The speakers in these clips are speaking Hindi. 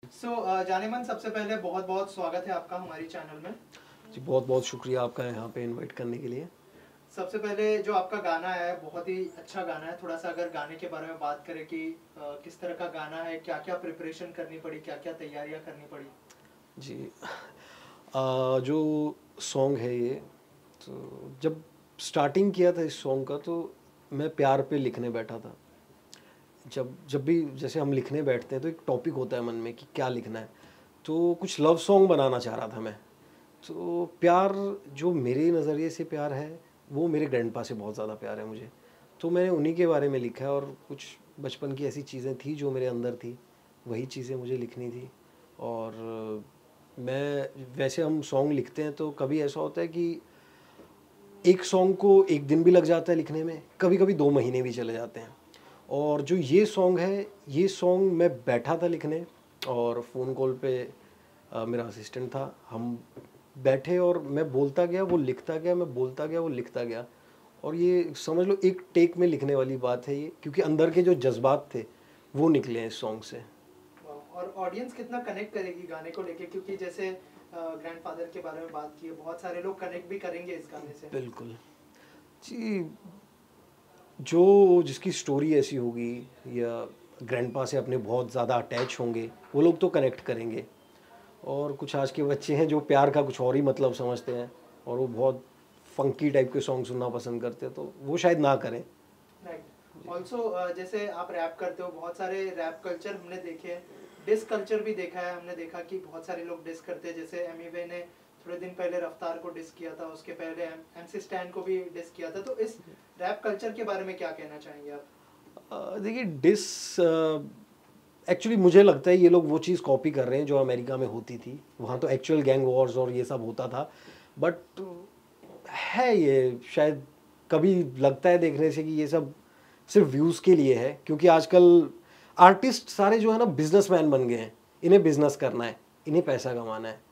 जानेमन, सबसे पहले बहुत बहुत स्वागत है आपका हमारी चैनल में। जी, बहुत बहुत शुक्रिया आपका यहाँ पे इनवाइट करने के लिए। सबसे पहले जो आपका गाना है बहुत ही अच्छा गाना है। थोड़ा सा अगर गाने के बारे में बात करें कि किस तरह का गाना है, क्या क्या प्रिपरेशन करनी पड़ी, क्या क्या तैयारियां करनी पड़ी। जी, जो सॉन्ग है ये, तो जब स्टार्टिंग किया था इस सॉन्ग का, तो मैं प्यार पे लिखने बैठा था। जब जब भी जैसे हम लिखने बैठते हैं तो एक टॉपिक होता है मन में कि क्या लिखना है, तो कुछ लव सॉन्ग बनाना चाह रहा था मैं। तो प्यार, जो मेरे नज़रिए से प्यार है, वो मेरे ग्रैंडपा से बहुत ज़्यादा प्यार है मुझे। तो मैंने उन्हीं के बारे में लिखा है, और कुछ बचपन की ऐसी चीज़ें थी जो मेरे अंदर थी, वही चीज़ें मुझे लिखनी थी। और मैं, वैसे हम सॉन्ग लिखते हैं तो कभी ऐसा होता है कि एक सॉन्ग को एक दिन भी लग जाता है लिखने में, कभी कभी 2 महीने भी चले जाते हैं। और जो ये सॉन्ग है, ये सॉन्ग मैं बैठा था लिखने, और फ़ोन कॉल पे मेरा असिस्टेंट था। हम बैठे और मैं बोलता गया, वो लिखता गया, मैं बोलता गया, वो लिखता गया। और ये समझ लो एक टेक में लिखने वाली बात है ये, क्योंकि अंदर के जो जज्बात थे वो निकले हैं इस सॉन्ग से। और ऑडियंस कितना कनेक्ट करेगी गाने को लेके, क्योंकि जैसे ग्रैंडफादर के बारे में बात की है, बहुत सारे लोग कनेक्ट भी करेंगे इस गाने से। बिल्कुल जी, जो जिसकी स्टोरी ऐसी होगी, या ग्रैंडपा से अपने बहुत ज़्यादा अटैच होंगे, वो लोग तो कनेक्ट करेंगे। और कुछ आज के बच्चे हैं जो प्यार का कुछ और ही मतलब समझते हैं, और वो बहुत फंकी टाइप के सॉन्ग सुनना पसंद करते हैं, तो वो शायद ना करें। राइट। ऑल्सो जैसे आप रैप करते हो, बहुत सारे रैप कल्चर हमने देखे हैं, डिस कल्चर भी देखा है। हमने देखा कि बहुत सारे लोग डिस करते हैं, जैसे एमिवे ने थोड़े दिन पहले रफ्तार को डिस किया था, उसके पहले एमसी स्टैन को भी डिस किया था। तो इस रैप कल्चर के बारे में क्या कहना चाहेंगे आप? देखिए, डिस, एक्चुअली मुझे लगता है ये लोग वो चीज़ कॉपी कर रहे हैं जो अमेरिका में होती थी। वहाँ तो एक्चुअल गैंग वॉर्स और ये सब होता था। बट है ये शायद, कभी लगता है देखने से कि ये सब सिर्फ व्यूज़ के लिए है, क्योंकि आजकल आर्टिस्ट सारे जो है ना बिजनेसमैन बन गए हैं। इन्हें बिजनेस करना है, इन्हें पैसा कमाना है।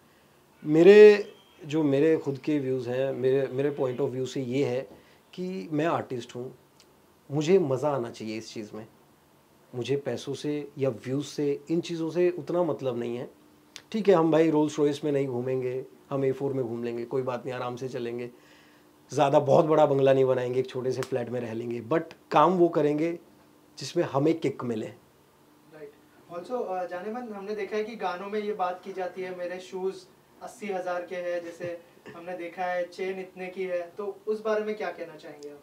मेरे खुद के व्यूज़ हैं, मेरे मेरे पॉइंट ऑफ व्यू से ये है कि मैं आर्टिस्ट हूँ, मुझे मज़ा आना चाहिए इस चीज़ में। मुझे पैसों से या व्यूज़ से, इन चीज़ों से उतना मतलब नहीं है। ठीक है, हम भाई रोल्स रॉयस में नहीं घूमेंगे, हम A4 में घूम लेंगे, कोई बात नहीं, आराम से चलेंगे। ज़्यादा बहुत बड़ा बंगला नहीं बनाएंगे, एक छोटे से फ्लैट में रह लेंगे, बट काम वो करेंगे जिसमें हमें किक मिले। राइट। ऑल्सो जानेमन, हमने देखा है कि गानों में ये बात की जाती है, मेरे शूज़ 80,000 के हैं, जैसे हमने देखा है चेन इतने की है। तो उस बारे में क्या कहना चाहेंगे आप?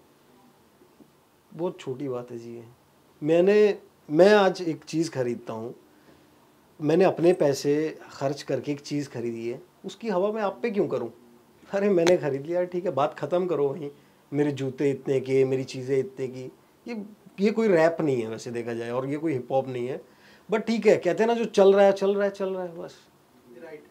बहुत छोटी बात है जी ये। मैं आज एक चीज़ खरीदता हूँ, मैंने अपने पैसे खर्च करके एक चीज़ खरीदी है, उसकी हवा मैं आप पे क्यों करूँ? अरे मैंने खरीद लिया, ठीक है, बात ख़त्म करो वहीं। मेरे जूते इतने के, मेरी चीज़ें इतने की, ये कोई रैप नहीं है वैसे देखा जाए, और ये कोई हिप हॉप नहीं है। बट ठीक है, कहते हैं ना, जो चल रहा है चल रहा है चल रहा है, बस। राइट।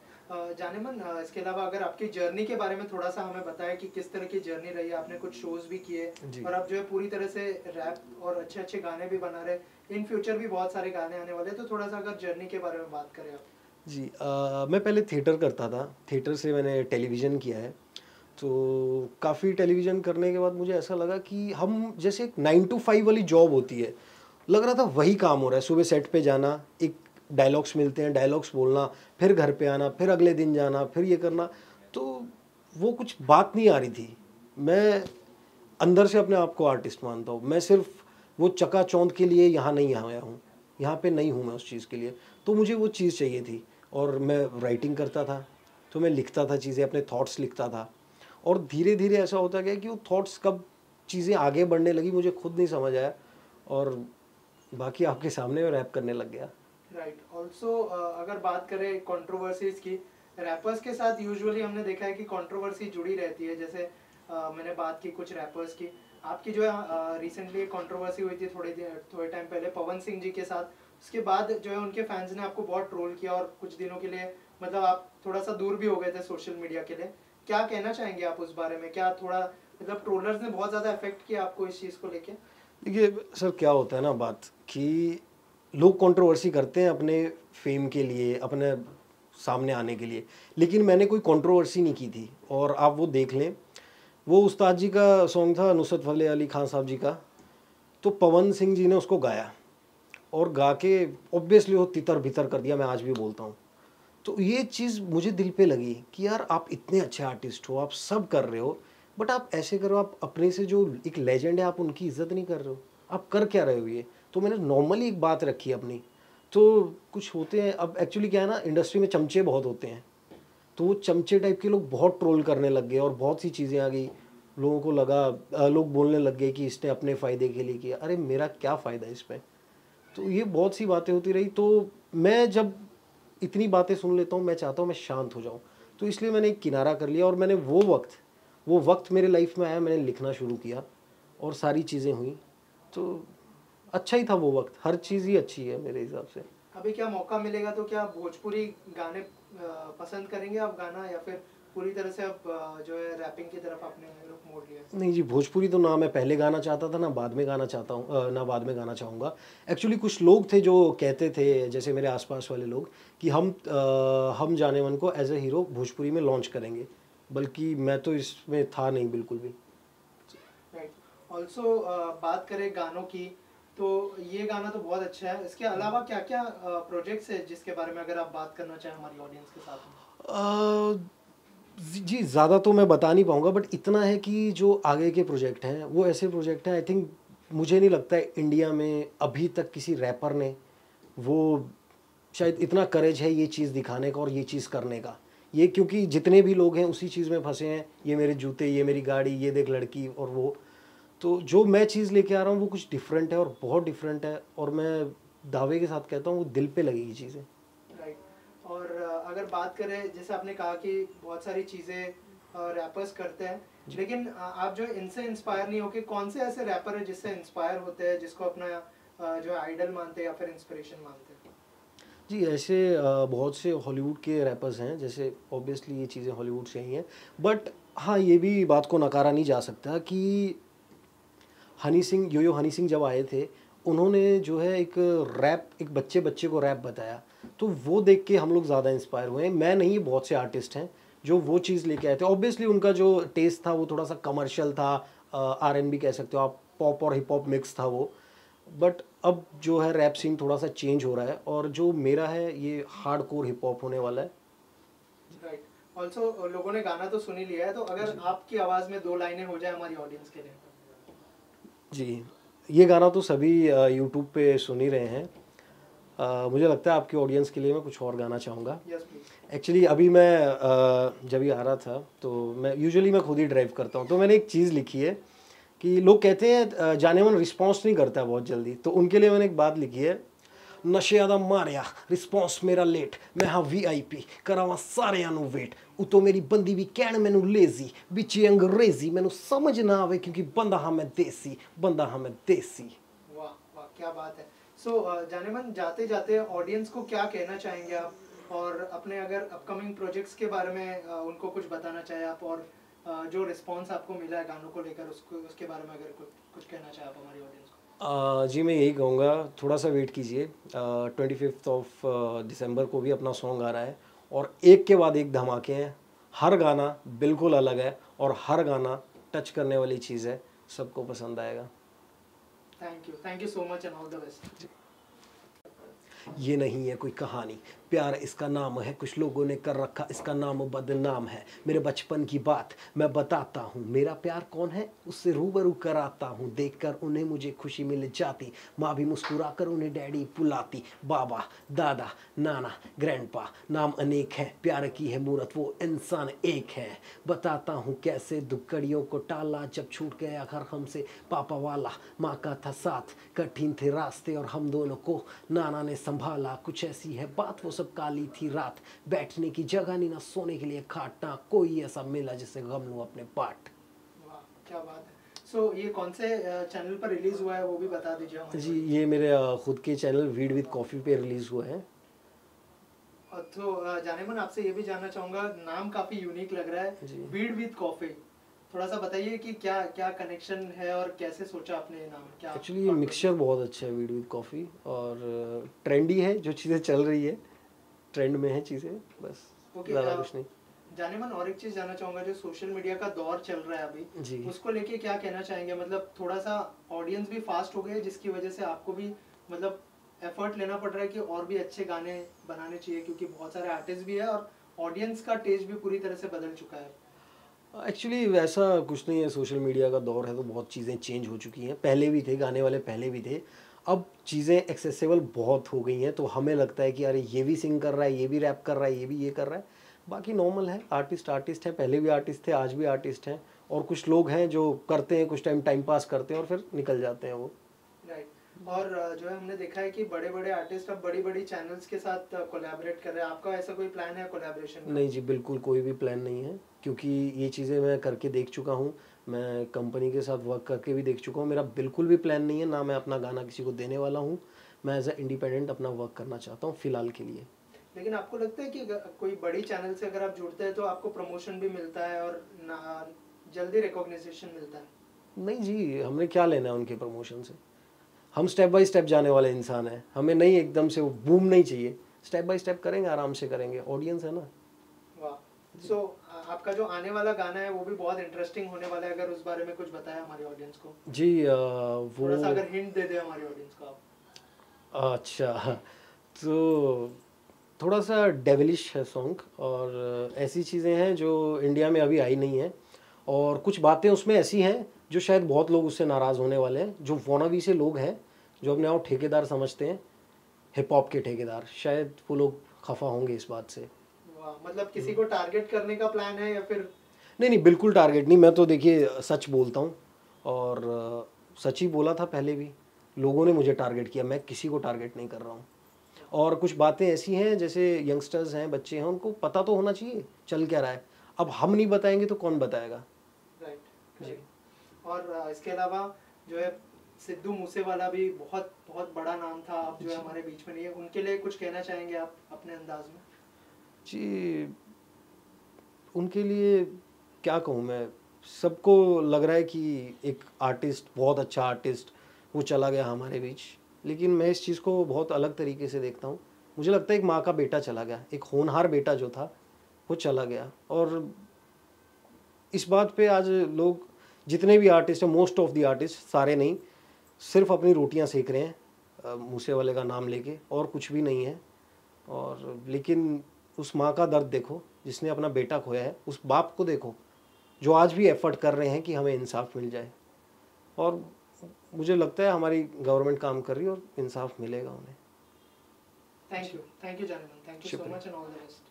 जानेमन, इसके अलावा अगर आपकी जर्नी के बारे में थोड़ा सा हमें बताएं कि किस तरह की जर्नी रही है। आपने कुछ शोज भी किए जी और आप जो है पूरी तरह से रैप और अच्छे अच्छे गाने भी बना रहे हैं। इन फ्यूचर भी बहुत सारे गाने आने वाले हैं, तो थोड़ा सा अगर जर्नी के बारे में बात करें आप। जी, मैं पहले थिएटर करता था, थिएटर से मैंने टेलीविज़न किया है। तो काफ़ी टेलीविज़न करने के बाद मुझे ऐसा लगा कि हम जैसे एक 9 to 5 वाली जॉब होती है, लग रहा था वही काम हो रहा है। सुबह सेट पे जाना, एक डायलॉग्स मिलते हैं, डायलॉग्स बोलना, फिर घर पे आना, फिर अगले दिन जाना, फिर ये करना। तो वो कुछ बात नहीं आ रही थी। मैं अंदर से अपने आप को आर्टिस्ट मानता हूँ। मैं सिर्फ वो चकाचौंध के लिए यहाँ नहीं आया हूँ, यहाँ पे नहीं हूँ मैं उस चीज़ के लिए। तो मुझे वो चीज़ चाहिए थी, और मैं राइटिंग करता था, तो मैं लिखता था चीज़ें, अपने थॉट्स लिखता था। और धीरे धीरे ऐसा होता गया कि वो थॉट्स कब चीज़ें आगे बढ़ने लगी मुझे खुद नहीं समझ आया, और बाकी आपके सामने मैं रैप करने लग गया। राइट। ऑल्सो अगर बात करें कंट्रोवर्सीज की, रैपर्स के साथ यूजुअली हमने देखा है कि कंट्रोवर्सी जुड़ी रहती है। जैसे मैंने बात की कुछ रैपर्स की, आपकी जो है रिसेंटली एक कंट्रोवर्सी हुई थी थोड़े टाइम पहले पवन सिंह जी के साथ। उसके बाद जो है उनके फैंस ने आपको बहुत ट्रोल किया और कुछ दिनों के लिए मतलब आप थोड़ा सा दूर भी हो गए थे सोशल मीडिया के लिए। क्या कहना चाहेंगे आप उस बारे में? क्या थोड़ा मतलब ट्रोलर्स ने बहुत ज़्यादा इफेक्ट किया आपको इस चीज़ को लेके? देखिए सर, क्या होता है ना बात, कि लोग कंट्रोवर्सी करते हैं अपने फेम के लिए, अपने सामने आने के लिए, लेकिन मैंने कोई कंट्रोवर्सी नहीं की थी। और आप वो देख लें, वो उस्ताद जी का सॉन्ग था, नुसरत फतेह अली खान साहब जी का, तो पवन सिंह जी ने उसको गाया। और गा के ऑब्वियसली वो तितर बितर कर दिया, मैं आज भी बोलता हूँ। तो ये चीज़ मुझे दिल पे लगी कि यार आप इतने अच्छे आर्टिस्ट हो, आप सब कर रहे हो, बट आप ऐसे करो, आप अपने से जो एक लेजेंड है आप उनकी इज्जत नहीं कर रहे हो, आप कर क्या रहे हो ये। तो मैंने नॉर्मली एक बात रखी अपनी। तो कुछ होते हैं अब एक्चुअली क्या है ना, इंडस्ट्री में चमचे बहुत होते हैं, तो वो चमचे टाइप के लोग बहुत ट्रोल करने लग गए और बहुत सी चीज़ें आ गई। लोगों को लगा लोग बोलने लग गए कि इसने अपने फ़ायदे के लिए किया। अरे मेरा क्या फ़ायदा है इसमें। तो ये बहुत सी बातें होती रही। तो मैं जब इतनी बातें सुन लेता हूँ, मैं चाहता हूँ मैं शांत हो जाऊँ। तो इसलिए मैंने एक किनारा कर लिया और मैंने वो वक्त मेरे लाइफ में आया, मैंने लिखना शुरू किया और सारी चीज़ें हुई। तो अच्छा ही था वो वक्त, हर चीज़ ही अच्छी है मेरे हिसाब से। अभी क्या मौका मिलेगा तो क्या भोजपुरी गाने पसंद करेंगे आप गाना, या फिर पूरी तरह से आप जो है रैपिंग की तरफ आपने रुख मोड़ लिया? नहीं जी, भोजपुरी तो ना मैं पहले गाना चाहता था, ना बाद में गाना चाहता हूँ, ना बाद में गाना चाहूँगा। एक्चुअली कुछ लोग थे जो कहते थे, जैसे मेरे आसपास वाले लोग, कि हम जाने मन को एज ए हीरो भोजपुरी में लॉन्च करेंगे, बल्कि मैं तो इसमें था नहीं बिल्कुल भी। राइट। ऑल्सो बात करें गानों की, तो ये गाना तो बहुत अच्छा है। इसके अलावा क्या क्या प्रोजेक्ट्स है जिसके बारे में अगर आप बात करना चाहें हमारी ऑडियंस के साथ में? जी, ज़्यादा तो मैं बता नहीं पाऊँगा, बट इतना है कि जो आगे के प्रोजेक्ट हैं वो ऐसे प्रोजेक्ट हैं, आई थिंक मुझे नहीं लगता है इंडिया में अभी तक किसी रैपर ने वो शायद इतना करेज है ये चीज़ दिखाने का और ये चीज़ करने का। ये क्योंकि जितने भी लोग हैं उसी चीज़ में फंसे हैं, ये मेरे जूते, ये मेरी गाड़ी, ये देख लड़की और वो। तो जो मैं चीज़ लेके आ रहा हूँ वो कुछ डिफरेंट है और बहुत डिफरेंट है, और मैं दावे के साथ कहता हूँ वो दिल पे लगेगी चीज़ें। राइट। और अगर बात करें, जैसे आपने कहा कि बहुत सारी चीज़ें रैपर्स करते हैं, लेकिन आप जो है इनसे इंस्पायर नहीं होके कौन से ऐसे रैपर है जिससे इंस्पायर होते हैं, जिसको अपना जो है आइडल मानते हैं या फिर इंस्पिरेशन मानते हैं? जी, ऐसे बहुत से हॉलीवुड के रैपर्स हैं, जैसे ऑब्वियसली ये चीज़ें हॉलीवुड से ही हैं, बट हाँ, ये भी बात को नकारा नहीं जा सकता कि यो हनी सिंह जब आए थे, उन्होंने जो है एक रैप, एक बच्चे बच्चे को रैप बताया, तो वो देख के हम लोग ज़्यादा इंस्पायर हुए हैं। मैं नहीं, बहुत से आर्टिस्ट हैं जो वो चीज़ लेके आए थे। ऑब्वियसली उनका जो टेस्ट था वो थोड़ा सा कमर्शियल था, R&B कह सकते हो आप, पॉप और हिप हॉप मिक्स था वो। बट अब जो है रैप सीन थोड़ा सा चेंज हो रहा है, और जो मेरा है ये हार्डकोर हिप हॉप होने वाला है। राइट। ऑल्सो लोगों ने गाना तो सुन ही लिया है, तो अगर आपकी आवाज़ में 2 लाइनें हो जाए हमारी ऑडियंस के लिए? जी, ये गाना तो सभी यूट्यूब पे सुन ही रहे हैं। मुझे लगता है आपकी ऑडियंस के लिए मैं कुछ और गाना चाहूँगा। Yes please. एक्चुअली अभी मैं जब ये आ रहा था, तो मैं खुद ही ड्राइव करता हूँ, तो मैंने एक चीज़ लिखी है कि लोग कहते हैं जाने मन रिस्पॉन्स नहीं करता बहुत जल्दी, तो उनके लिए मैंने एक बात लिखी है। नशे दा मारिया रिस्पॉन्स मेरा लेट, मैं हाँ VIP करावा सारे ਨੂੰ वेट, उतो मेरी बंदी भी कहण मैनू लेजी, बिचे अंग्रेजी मैनू समझ ना आवे क्योंकि बंदा हाँ मैं देसी, बंदा हाँ मैं देसी। वाह वाह, क्या बात है। सो जानेमन, जाते जाते ऑडियंस को क्या कहना चाहेंगे आप, और अपने अगर अपकमिंग प्रोजेक्ट्स के बारे में उनको कुछ बताना चाहे आप, और जो रिस्पांस आपको मिला है गानों को लेकर, उसको उसके बारे में अगर कुछ कहना चाहे आप हमारी ऑडियंस को? जी, मैं यही कहूँगा, थोड़ा सा वेट कीजिए। 25 ऑफ दिसंबर को भी अपना सॉन्ग आ रहा है, और एक के बाद एक धमाके हैं। हर गाना बिल्कुल अलग है और हर गाना टच करने वाली चीज़ है, सबको पसंद आएगा। Thank you so much and all the best. ये नहीं है कोई कहानी, प्यार इसका नाम है, कुछ लोगों ने कर रखा इसका नाम बदनाम है। मेरे बचपन की बात मैं बताता हूँ, मेरा प्यार कौन है उससे रूबरू कराता हूँ। देखकर उन्हें मुझे खुशी मिल जाती, माँ भी मुस्कुरा कर उन्हें डैडी बुलाती। बाबा, दादा, नाना, ग्रैंडपा, नाम अनेक है, प्यार की है मूरत वो इंसान एक है। बताता हूँ कैसे दुख कड़ियों को टाला, जब छूट गया घर हमसे पापा वाला, माँ का था साथ, कठिन थे रास्ते और हम दोनों को नाना ने संभाला। कुछ ऐसी है बात, वो सब काली थी रात, बैठने की जगह नहीं, ना सोने के लिए खाट, ना कोई ऐसा मिला जिससे गम लूं अपने पाट। वाह, क्या बात है। सो ये कौन से चैनल पर रिलीज हुआ है वो भी बता दीजिए हमारे जी, audience ये मेरे खुद के चैनल वीड विद कॉफ़ी पे रिलीज़ हुआ है। को। तो जानेमन, आपसे ये भी जानना चाहूँगा, नाम काफ़ी यूनिक लग रहा है, जी। Beed with coffee. थोड़ा सा बताइए कि क्या क्या कनेक्शन है और कैसे सोचा आपने ये नाम, क्या एक्चुअली ये thought मिक्सचर process? बहुत अच्छा है वीड विद कॉफ़ी, और ट्रेंडी है, जो चीज़ें चल रही है ट्रेंड में है चीज़ें, बस ओके। ज़्यादा कुछ नहीं। जानेमन, और एक चीज़ जानना चाहूँगा, जो सोशल मीडिया का दौर चल रहा है अभी, जी। उसको लेके क्या कहना चाहेंगे? मतलब थोड़ा सा ऑडियंस भी फास्ट हो गई है, जिसकी वजह से आपको भी मतलब एफर्ट लेना पड़ रहा है कि और भी अच्छे गाने बनाने चाहिए, क्योंकि बहुत सारे आर्टिस्ट भी है और ऑडियंस का टेस्ट भी पूरी तरह से बदल चुका है? एक्चुअली वैसा कुछ नहीं है, सोशल मीडिया का दौर है तो बहुत चीज़ें चेंज हो चुकी हैं। पहले भी थे गाने वाले, पहले भी थे। अब चीज़ें एक्सेसिबल बहुत हो गई हैं, तो हमें लगता है कि अरे ये भी सिंग कर रहा है, ये भी रैप कर रहा है, ये भी ये कर रहा है। बाकी नॉर्मल है, आर्टिस्ट आर्टिस्ट है, पहले भी आर्टिस्ट थे, आज भी आर्टिस्ट हैं। और कुछ लोग हैं जो करते हैं, कुछ टाइम टाइम पास करते हैं और फिर निकल जाते हैं वो। राइट। और जो है हमने देखा है कि बड़े बड़े आर्टिस्ट अब बड़ी बड़ी चैनल्स के साथ कोलैबोरेट कर रहे हैं। आपका ऐसा कोई प्लान है कोलैबोरेशन का? नहीं जी, बिल्कुल कोई भी प्लान नहीं है, क्योंकि ये चीज़ें मैं करके देख चुका हूँ। मैं कंपनी के साथ वर्क करके भी देख चुका हूँ। मेरा बिल्कुल भी प्लान नहीं है, ना मैं अपना गाना किसी को देने वाला हूँ। मैं एज़ अ इंडिपेंडेंट अपना वर्क करना चाहता हूँ फ़िलहाल के लिए। लेकिन आपको लगता है कि कोई बड़ी चैनल से अगर आप जुड़ते हैं तो आपको प्रमोशन भी मिलता है और जल्दी रिकॉग्निशन मिलता है? नहीं जी, हमने क्या लेना है उनके प्रमोशन से? हम स्टेप बाय स्टेप जाने वाले इंसान हैं। हमें नहीं एकदम से वो बूम नहीं चाहिए। स्टेप बाय स्टेप करेंगे, आराम से करेंगे। ऑडियंस है ना। वाह। सो आपका जो आने वाला गाना है वो भी बहुत इंटरेस्टिंग होने वाला है, अगर उस बारे में कुछ बताया हमारी ऑडियंस को। जी थोड़ा सा वो अगर हिंट दे दे हमारी ऑडियंस को आप। अच्छा, तो थोड़ा-सा डेविलिश है सॉन्ग, और ऐसी चीज़ें हैं जो इंडिया में अभी आई नहीं हैं, और कुछ बातें उसमें ऐसी हैं जो शायद बहुत लोग उससे नाराज़ होने वाले हैं। जो वानाबी से लोग हैं, जो अपने आप ठेकेदार समझते हैं, हिप हॉप के ठेकेदार, शायद वो लोग खफ़ा होंगे इस बात से। वाह, मतलब किसी को टारगेट करने का प्लान है या फिर? नहीं, नहीं, बिल्कुल टारगेट नहीं। मैं तो देखिए सच बोलता हूँ, और सच ही बोला था पहले भी। लोगों ने मुझे टारगेट किया, मैं किसी को टारगेट नहीं कर रहा हूँ। और कुछ बातें ऐसी हैं, जैसे यंगस्टर्स हैं, बच्चे हैं, उनको पता तो होना चाहिए चल क्या रहा है। अब हम नहीं बताएंगे तो कौन बताएगा? राइट। जी। और इसके अलावा जो है सिद्धू मूसेवाला भी बहुत बहुत बड़ा नाम था, अब जो है हमारे बीच में नहीं है। उनके लिए कुछ कहना चाहेंगे आप अपने अंदाज में? जी, उनके लिए क्या कहूँ मैं? सबको लग रहा है कि एक आर्टिस्ट, बहुत अच्छा आर्टिस्ट, वो चला गया हमारे बीच। लेकिन मैं इस चीज़ को बहुत अलग तरीके से देखता हूँ। मुझे लगता है एक माँ का बेटा चला गया, एक होनहार बेटा जो था, वो चला गया। और इस बात पे आज लोग, जितने भी आर्टिस्ट हैं, मोस्ट ऑफ द आर्टिस्ट, सारे नहीं, सिर्फ अपनी रोटियां सेक रहे हैं मूसेवाले का नाम लेके, और कुछ भी नहीं है। और लेकिन उस माँ का दर्द देखो जिसने अपना बेटा खोया है, उस बाप को देखो जो आज भी एफर्ट कर रहे हैं कि हमें इंसाफ मिल जाए। और मुझे लगता है हमारी गवर्नमेंट काम कर रही है और इंसाफ मिलेगा उन्हें। Thank you, gentleman, thank you so शुक्रिया। Much and all the best.